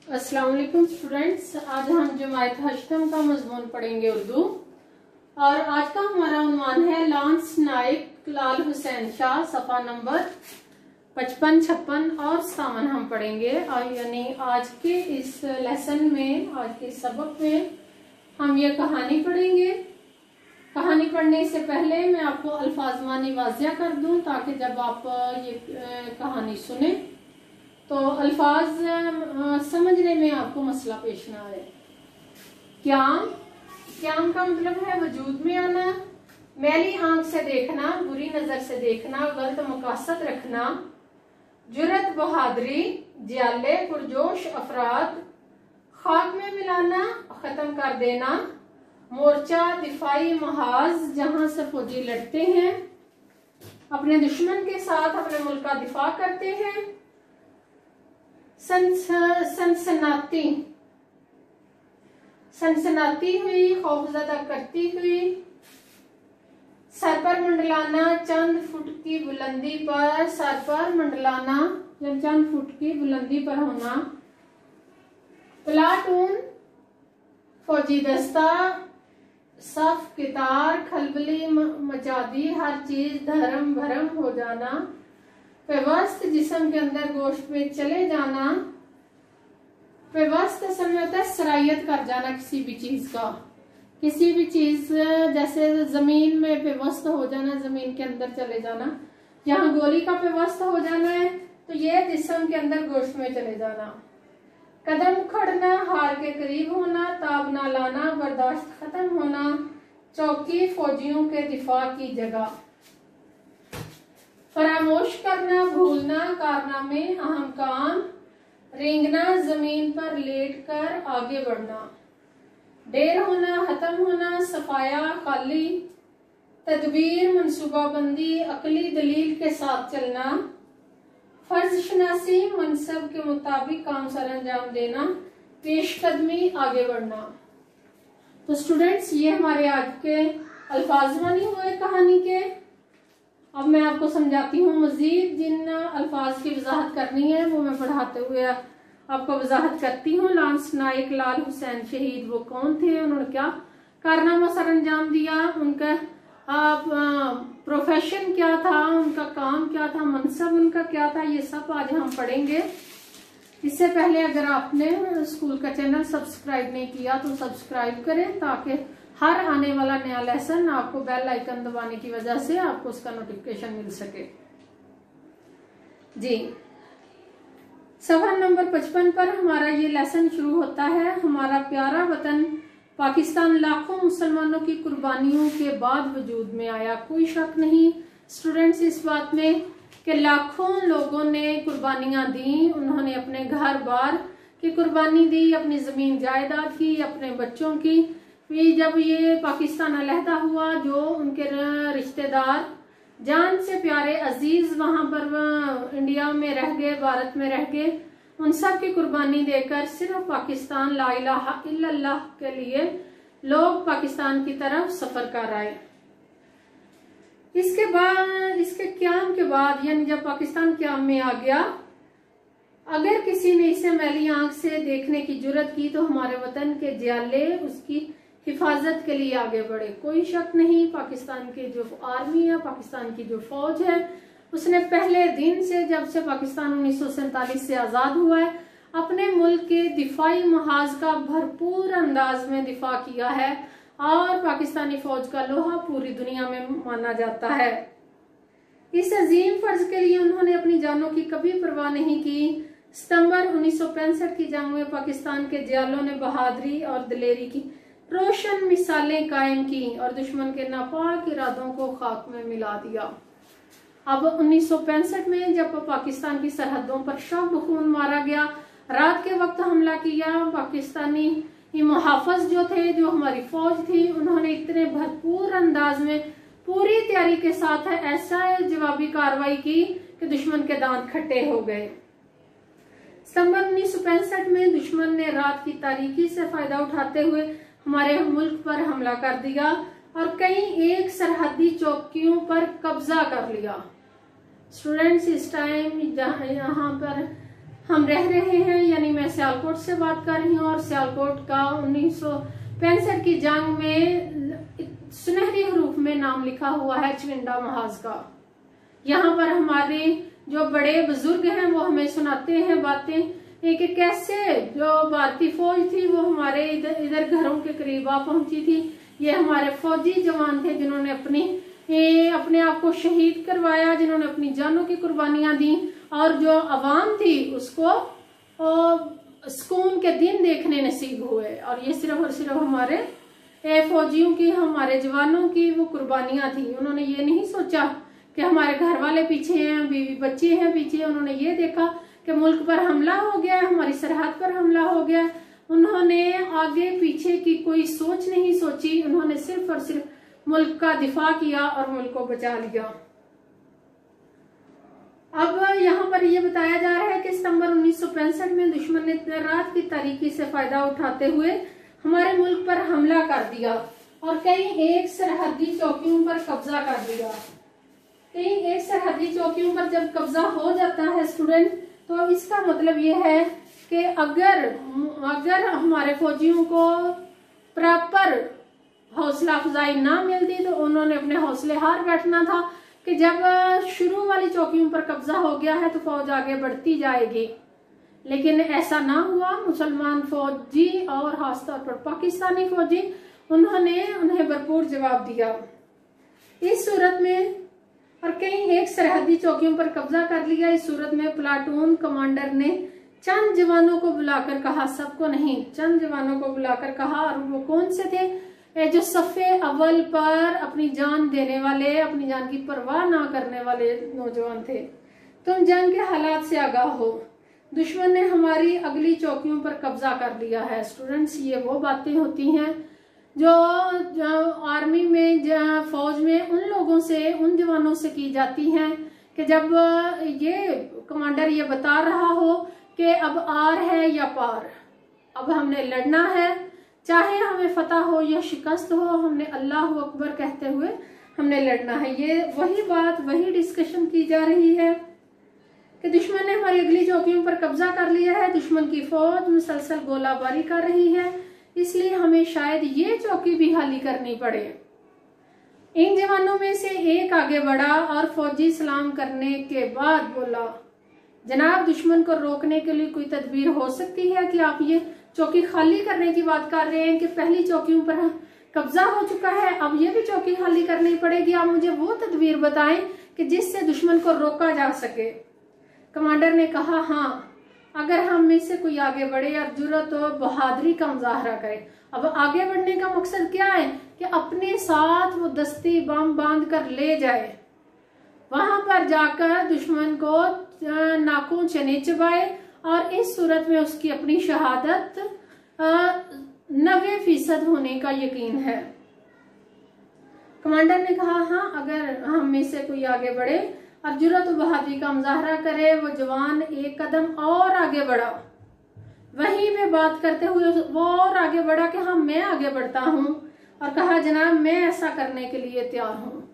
अस्सलाम वालेकुम स्टूडेंट्स, आज हम जमायत हश्तम का मजमून पढ़ेंगे उर्दू। और आज का हमारा उन्वान है लांस नाइक लाल हुसैन शाह, सफ़ा नंबर 55, 56 और 57 हम पढ़ेंगे। और यानी आज के इस लेसन में, आज के सबक में हम ये कहानी पढ़ेंगे। कहानी पढ़ने से पहले मैं आपको अल्फाज मानी वाज़िया कर दूं ताकि जब आप ये कहानी सुने तो अल्फाज समझने में आपको मसला पेश ना आए। क्याम का मतलब है वजूद में आना, मैली आंख से देखना, बुरी नजर से देखना, गलत मकासद रखना, जुरत बहादुरी, जियाले पुरजोश अफराद, खाक में मिलाना, खत्म कर देना, मोर्चा दिफाई महाज जहां से फौजी लड़ते हैं, अपने दुश्मन के साथ अपने मुल्क का दिफा करते हैं, सनसनाती हुई, खौफजदा करती हुई, सर पर मंडलाना, चंद फुट की बुलंदी पर, सर पर मंडलाना जब चंद फुट की बुलंदी पर होना, प्लाटून फौजी दस्ता, सफ कितार, खलबली मचादी, हर चीज धर्म भरम हो जाना, पेवस्त जिस्म के अंदर गोश्त में चले जाना। पेवस्त असल में होता है सरायत कर जाना किसी भी चीज का, किसी भी चीज जैसे जमीन में पेवस्त हो जाना, जमीन के अंदर चले जाना। जहाँ गोली का पेवस्त हो जाना है तो ये जिस्म के अंदर गोश्त में चले जाना। कदम उखड़ना, हार के करीब होना, ताब ना लाना, बर्दाश्त खत्म होना, चौकी फौजियों के दिफा की जगह, फरामोश करना, भूलना, कारनामे अहम काम, रेंगना, जमीन पर लेटकर आगे बढ़ना, ढेर होना, खत्म होना, सफाया खाली, तदबीर मंसूबाबंदी, अकली दलील के साथ चलना, फर्ज शनासी, मनसब के मुताबिक काम सर अंजाम देना, पेशकदमी आगे बढ़ना। तो स्टूडेंट्स, ये हमारे आज के अल्फाज बने हुए कहानी के। अब मैं आपको समझाती हूँ, मजीद जिन अल्फाज की वजाहत करनी है वो मैं पढ़ाते हुए आपको वजाहत करती हूँ। लांस नाइक लाल हुसैन शहीद वो कौन थे, उन्होंने क्या कारनामा सर अंजाम दिया, उनका प्रोफेशन क्या था, उनका काम क्या था, मनसब उनका क्या था, ये सब आज हम पढ़ेंगे। इससे पहले अगर आपने स्कूल का चैनल सब्सक्राइब नहीं किया तो सब्सक्राइब करें ताकि हर आने वाला नया लेसन आपको बेल आइकन दबाने की वजह से आपको उसका नोटिफिकेशन मिल सके। जी, सफ़ा नंबर 55 पर हमारा ये लेसन शुरू होता है। हमारा प्यारा वतन पाकिस्तान लाखों मुसलमानों की कुर्बानियों के बाद वजूद में आया। कोई शक नहीं स्टूडेंट्स इस बात में कि लाखों लोगों ने कुर्बानियां दी। उन्होंने अपने घर बार की कुर्बानी दी, अपनी जमीन जायदाद की, अपने बच्चों की। फिर जब ये पाकिस्तान अलहदा हुआ, जो उनके रिश्तेदार जान से प्यारे अजीज वहां पर इंडिया में रह गए, भारत में रह गए, उन सब की कुर्बानी देकर सिर्फ पाकिस्तान ला इलाहा इल्लल्लाह के लिए लोग पाकिस्तान की तरफ सफर कर आए। इसके बाद, इसके क्याम के बाद, यानी जब पाकिस्तान क्याम में आ गया, अगर किसी ने इसे मैली आंख से देखने की जुर्रत की तो हमारे वतन के जियाले उसकी हिफाजत के लिए आगे बढ़े। कोई शक नहीं, पाकिस्तान की जो आर्मी है, पाकिस्तान की जो फौज है, उसने पहले दिन से, जब से पाकिस्तान 1947 से आजाद हुआ है, अपने मुल्क के दिफाई महाज का भरपूर अंदाज में दिफा किया है और पाकिस्तानी फौज का लोहा पूरी दुनिया में माना जाता है। इस अजीम फर्ज के लिए उन्होंने अपनी जानों की कभी परवाह नहीं की। सितंबर 1965 की जंग में पाकिस्तान के जियालों ने बहादुरी और दिलेरी की रोशन मिसालें कायम की और दुश्मन के नापाक इरादों को खाक में मिला दिया। अब 1965 में जब पाकिस्तान की सरहदों पर शब खून मारा गया, रात के वक्त हमला किया, पाकिस्तानी मुहाफिज जो थे, जो हमारी फौज थी, उन्होंने इतने भरपूर अंदाज में पूरी तैयारी के साथ ऐसा जवाबी कार्रवाई की कि दुश्मन के दांत खट्टे हो गए। सितंबर 1965 में दुश्मन ने रात की तारीकी से फायदा उठाते हुए हमारे मुल्क पर हमला कर दिया और कई एक सरहदी चौकियों पर कब्जा कर लिया। स्टूडेंट्स, इस टाइम यहाँ पर हम रह रहे हैं, यानी मैं सियालकोट से बात कर रही हूँ। और सियालकोट का 1965 की जंग में सुनहरी हरूफ में नाम लिखा हुआ है चविंडा महाज का। यहाँ पर हमारे जो बड़े बुजुर्ग हैं वो हमें सुनाते हैं बातें कि कैसे जो भारतीय फौज थी वो हमारे इधर घरों के करीब आ पहुंची थी। ये हमारे फौजी जवान थे जिन्होंने अपने आप को शहीद करवाया, जिन्होंने अपनी जानों की कुर्बानियां दी, और जो अवाम थी उसको सुकून के दिन देखने नसीब हुए। और ये सिर्फ और सिर्फ हमारे फौजियों की, हमारे जवानों की वो कुर्बानियां थी। उन्होंने ये नहीं सोचा कि हमारे घर वाले पीछे हैं, बीवी बच्चे हैं पीछे। उन्होंने ये देखा कि मुल्क पर हमला हो गया, हमारी सरहद पर हमला हो गया। उन्होंने आगे पीछे की कोई सोच नहीं सोची, उन्होंने सिर्फ और सिर्फ मुल्क का दिफा किया और मुल्क को बचा लिया। अब यहाँ पर यह बताया जा रहा है कि सितंबर 1965 में दुश्मन ने रात की तारीकी से फायदा उठाते हुए हमारे मुल्क पर हमला कर दिया और कई एक सरहदी चौकियों पर कब्जा कर लिया। कई एक सरहदी चौकियों पर जब कब्जा हो जाता है स्टूडेंट, तो इसका मतलब यह है कि अगर हमारे फौजियों को प्रॉपर हौसला अफजाई ना मिलती तो उन्होंने अपने हौसले हार बैठना था कि जब शुरू वाली चौकियों पर कब्जा हो गया है तो फौज आगे बढ़ती जाएगी। लेकिन ऐसा ना हुआ। मुसलमान फौजी और खासतौर पर पाकिस्तानी फौजी उन्हें भरपूर जवाब दिया। इस सूरत में और कई एक सरहदी चौकियों पर कब्जा कर लिया। इस सूरत में प्लाटून कमांडर ने चंद जवानों को बुलाकर कहा, सबको नहीं, चंद जवानों को बुलाकर कहा, और वो कौन से थे? जो सफ़े अव्वल पर अपनी जान देने वाले, अपनी जान की परवाह ना करने वाले नौजवान थे। तुम जंग के हालात से आगाह हो, दुश्मन ने हमारी अगली चौकियों पर कब्जा कर लिया है। स्टूडेंट्स, ये वो बातें होती हैं जो आर्मी में, फौज में उन लोगों से, उन जवानों से की जाती हैं कि जब ये कमांडर ये बता रहा हो कि अब आर है या पार, अब हमने लड़ना है, चाहे हमें फतह हो या शिकस्त हो, हमने अल्लाह अकबर कहते हुए हमने लड़ना है। ये वही बात, वही डिस्कशन की जा रही है कि दुश्मन ने हमारी अगली चौकियों पर कब्जा कर लिया है, दुश्मन की फौज मुसलसल गोलाबारी कर रही है, इसलिए हमें शायद ये चौकी भी खाली करनी पड़े। इन जवानों में से एक आगे बढ़ा और फौजी सलाम करने के बाद बोला, जनाब, दुश्मन को रोकने के लिए कोई तदबीर हो सकती है कि आप ये चौकी खाली करने की बात कर रहे हैं कि पहली चौकियों पर कब्जा हो चुका है, अब ये भी चौकी खाली करनी पड़ेगी। आप मुझे वो तदबीर बताएं कि जिससे दुश्मन को रोका जा सके। कमांडर ने कहा, हाँ, अगर हम में से कोई आगे बढ़े और जुर्रत और बहादुरी का मुजाहरा करे। अब आगे बढ़ने का मकसद क्या है कि अपने साथ वो दस्ती बम बांध कर ले जाए, वहां पर जाकर दुश्मन को नाकों चने चबाए, और इस सूरत में उसकी अपनी शहादत 90% होने का यकीन है। कमांडर ने कहा, हाँ, अगर हम में से कोई आगे बढ़े और जुर्रत और बहादुरी का मुजाहरा करे। वो जवान एक कदम और आगे बढ़ा, वहीं पे बात करते हुए वो और आगे बढ़ा कि हाँ, मैं आगे बढ़ता हूँ, और कहा, जनाब, मैं ऐसा करने के लिए तैयार हूँ।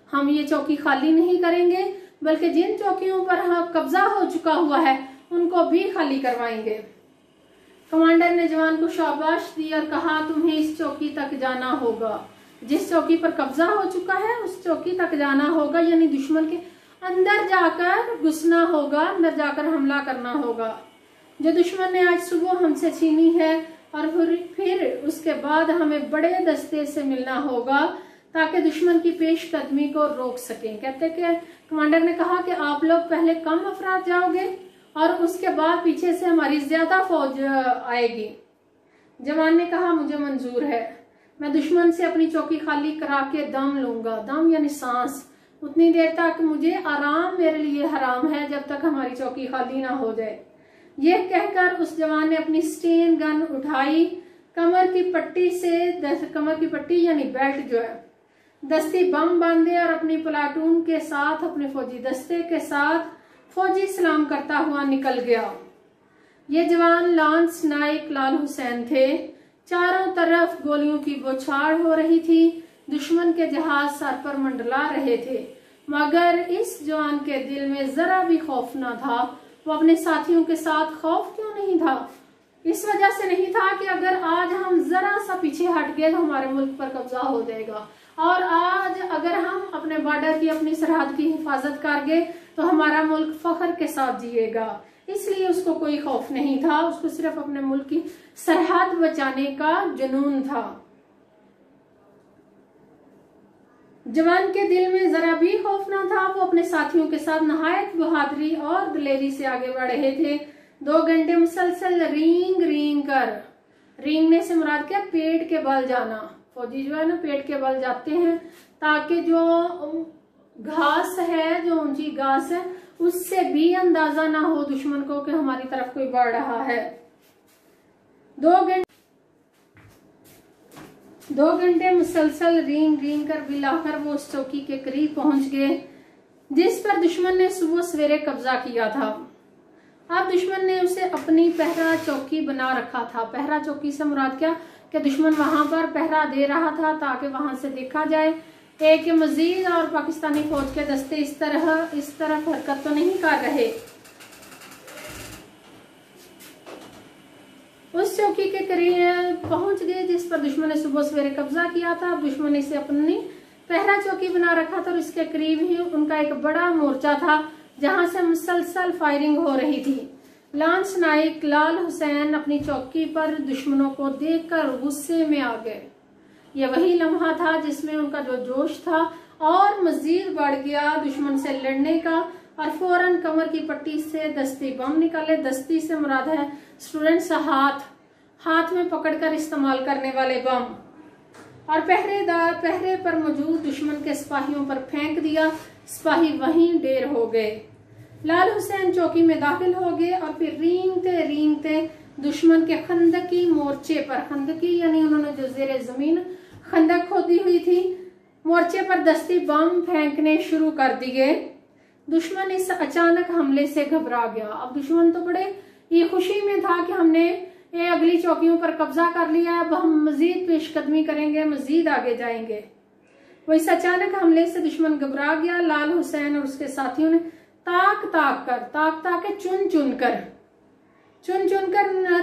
हम ये चौकी खाली नहीं करेंगे, बल्कि जिन चौकियों पर कब्जा हो चुका हुआ है उनको भी खाली करवाएंगे। कमांडर ने जवान को शाबाश दी और कहा, तुम्हें इस चौकी तक जाना होगा। जिस चौकी पर कब्जा हो चुका है उस चौकी तक जाना होगा, यानी दुश्मन के अंदर जाकर घुसना होगा, अंदर जाकर हमला करना होगा, जो दुश्मन ने आज सुबह हमसे छीनी है, और फिर उसके बाद हमें बड़े दस्ते से मिलना होगा ताकि दुश्मन की पेशकदमी को रोक सकें। कहते कि कमांडर ने कहा कि आप लोग पहले कम अफराद जाओगे और उसके बाद पीछे से हमारी ज्यादा फौज आएगी। जवान ने कहा, मुझे मंजूर है, मैं दुश्मन से अपनी चौकी खाली करा के दम लूंगा। दम यानी सांस, उतनी देर तक मुझे आराम मेरे लिए हराम है जब तक हमारी चौकी खाली ना हो जाए। यह कहकर उस जवान ने अपनी स्टेन गन उठाई, कमर की पट्टी यानी बेल्ट जो है, दस्ती बम बांधे और अपनी प्लाटून के साथ, अपने फौजी दस्ते के साथ फौजी सलाम करता हुआ निकल गया। ये जवान लांस नाइक लाल हुसैन थे। चारों तरफ गोलियों की बौछार हो रही थी, दुश्मन के जहाज सर पर मंडला रहे थे, मगर इस जवान के दिल में जरा भी खौफ न था। वो अपने साथियों के साथ खौफ क्यों नहीं था? इस वजह से नहीं था कि अगर आज हम जरा सा पीछे हट गए तो हमारे मुल्क पर कब्जा हो जाएगा, और आज अगर हम अपने बॉर्डर की, अपनी सरहद की हिफाजत कर गए तो हमारा मुल्क फख्र के साथ जिएगा। इसलिए उसको कोई खौफ नहीं था, उसको सिर्फ अपने मुल्क की सरहद बचाने का जुनून था। जवान के दिल में जरा भी खौफ ना था। वो अपने साथियों के साथ नहायत बहादुरी और दिलेरी से आगे बढ़ रहे थे। 2 घंटे मुसलसल रींग रींग कर, रींगने से मुराद क्या, पेट के बल जाना। फौजी जो है ना पेट के बल जाते हैं ताकि जो घास है, जो ऊंची घास है, उससे भी अंदाजा ना हो दुश्मन को कि हमारी तरफ कोई बढ़ रहा है। 2 घंटे मुसलसल रींग रींग कर बिलाकर वो उस चौकी के करीब पहुंच गए जिस पर दुश्मन ने सुबह सवेरे कब्जा किया था। अब दुश्मन ने उसे अपनी पहरा चौकी बना रखा था। पहरा चौकी से मुराद क्या, कि दुश्मन वहां पर पहरा दे रहा था ताकि वहां से देखा जाए एक मजीद और पाकिस्तानी फौज के दस्ते इस तरफ हरकत तो नहीं कर रहे। उस चौकी के करीब पहुंच गए जिस पर दुश्मन ने सुबह सवेरे कब्जा किया था। दुश्मन ने इसे अपनी पहरा चौकी बना रखा था और इसके करीब ही उनका एक बड़ा मोर्चा था जहां से मुसलसल फायरिंग हो रही थी। लांस नाइक लाल हुसैन अपनी चौकी पर दुश्मनों को देखकर गुस्से में आ गए। यह वही लम्हा था जिसमें उनका जो जोश था और मजीद बढ़ गया दुश्मन से लड़ने का, और फौरन कमर की पट्टी से दस्ती बम निकाले। दस्ती से मुराद है स्टूडेंट्स हाथ में पकड़कर इस्तेमाल करने वाले बम, और पहरे पर मौजूद दुश्मन के सिपाहियों पर फेंक दिया। सिपाही वहीं ढेर हो गए। लाल हुसैन चौकी में दाखिल हो गए और फिर रींगते रींगते दुश्मन के खंदकी मोर्चे पर, खंदकी यानी उन्होंने जो जेरे जमीन खंदक खोदी हुई थी, मोर्चे पर दस्ती बम फेंकने शुरू कर दिए। दुश्मन इस अचानक हमले से घबरा गया। अब दुश्मन तो बड़े ये खुशी में था कि हमने ये अगली चौकियों पर कब्जा कर लिया, अब हम मजीद पेशकदमी करेंगे, मजीद आगे जाएंगे। वो इस अचानक हमले से दुश्मन घबरा गया। लाल हुसैन और उसके साथियों ने ताक ताक के चुन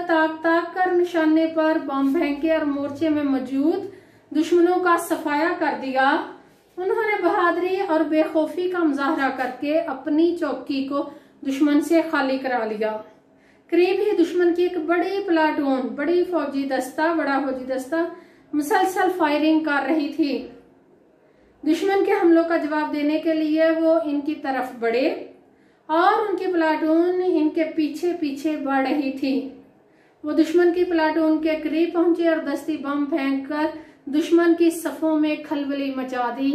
ताक कर निशाने पर बम फेंके और मोर्चे में मौजूद दुश्मनों का सफाया कर दिया। उन्होंने बहादुरी और बेखौफी का मुजाहरा करके अपनी चौकी को दुश्मन से खाली करा लिया। करीब ही दुश्मन की एक बड़ी प्लाटून, बड़ा फौजी दस्ता मुसलसल फायरिंग कर रही थी। दुश्मन के हमलों का जवाब देने के लिए वो इनकी तरफ बढ़े और उनकी प्लाटून इनके पीछे पीछे बढ़ रही थी। वो दुश्मन की प्लाटून के करीब पहुंचे और दस्ती बम फेंककर दुश्मन की सफों में खलबली मचा दी।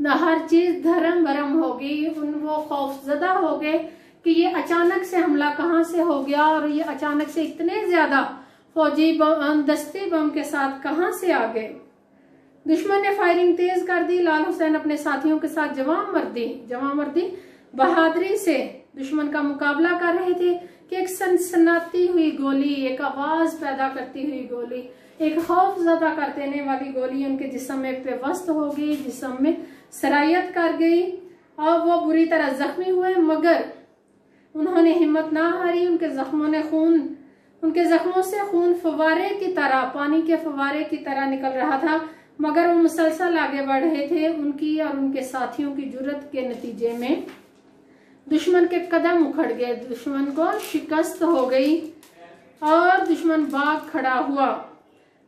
हर चीज धर्म भरम हो गई। वो खौफजदा हो गए कि ये अचानक से हमला कहाँ से हो गया और ये अचानक से इतने ज्यादा फौजी दस्ते बम के साथ कहाँ से आ गए। दुश्मन ने फायरिंग तेज कर दी। लाल हुसैन अपने साथियों के साथ जवां मर्दी बहादुरी से दुश्मन का मुकाबला कर रहे थे कि एक सनसनाती हुई गोली, एक आवाज पैदा करती हुई गोली, एक खौफ ज़दा कर देने वाली गोली उनके जिस्म में पेवस्त हो गई, जिस्म में सरायत कर गई और वो बुरी तरह जख्मी हुए, मगर उन्होंने हिम्मत ना हारी। उनके जख्मों से खून फवारे की तरह, पानी के फवारे की तरह निकल रहा था, मगर वो मुसलसल आगे बढ़ रहे थे। उनकी और उनके साथियों की जुर्रत के नतीजे में दुश्मन के कदम उखड़ गए, दुश्मन को शिकस्त हो गई और दुश्मन भाग खड़ा हुआ।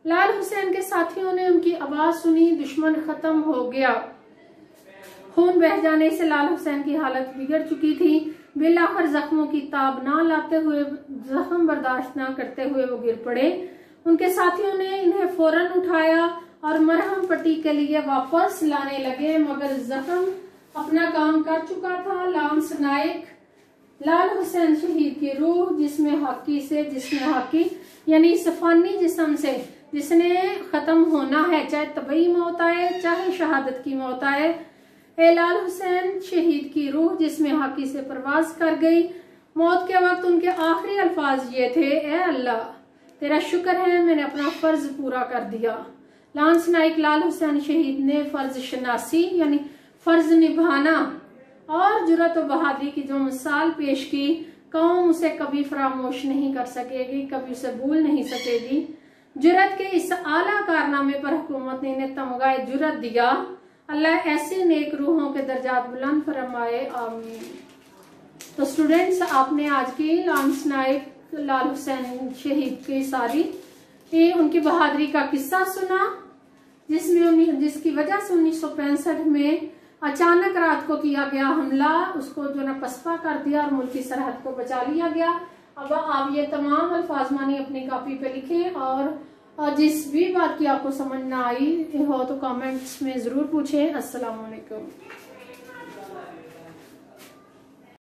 लाल हुसैन के साथियों ने उनकी आवाज सुनी, दुश्मन खत्म हो गया। खून बह जाने से लाल हुसैन की हालत बिगड़ चुकी थी। बिलाखिर जख्मों की ताब ना लाते हुए, जख्म बर्दाश्त ना करते हुए वो गिर पड़े। उनके साथियों ने इन्हें फौरन उठाया और मरहम पट्टी के लिए वापस लाने लगे, मगर जख्म अपना काम कर चुका था। लांस नाइक लाल हुसैन शहीद की रूह जिसमें हाकी यानी सफानी जिस्म से जिसने खत्म होना है, चाहे तबई मौत आए चाहे शहादत की मौत आए, ए लाल हुसैन शहीद की रूह जिसमें हाकी से परवाज कर गई। मौत के वक्त उनके आखिरी अल्फाज ये थे, ए अल्लाह तेरा शुक्र है मैंने अपना फर्ज पूरा कर दिया। लांस नाइक लाल हुसैन शहीद ने फर्ज शनासी यानी फर्ज निभाना और जुर्रत और बहादुरी की जो मिसाल पेश की, कौम उसे कभी फरामोश नहीं कर सकेगी, कभी उसे भूल नहीं सकेगी। जुर्रत के इस आला कारनामे पर हुकूमत ने इन्हें तमगाए जुर्रत दिया। अल्लाह ऐसी नेक रूहों के दर्जात बुलंद फरमाए, आमीन। तो स्टूडेंट्स, आपने आज की लांस नायक लाल हुसैन शहीद की सारी उनकी बहादुरी का किस्सा सुना, जिसकी वजह से 1965 में अचानक रात को किया गया हमला उसको जो ना पसपा कर दिया और मुल्क की सरहद को बचा लिया गया। अब आप ये तमाम अल्फाज मानी अपनी कॉपी पे लिखें और जिस भी बात की आपको समझ ना आई हो तो कमेंट्स में जरूर पूछें। अस्सलाम वालेकुम।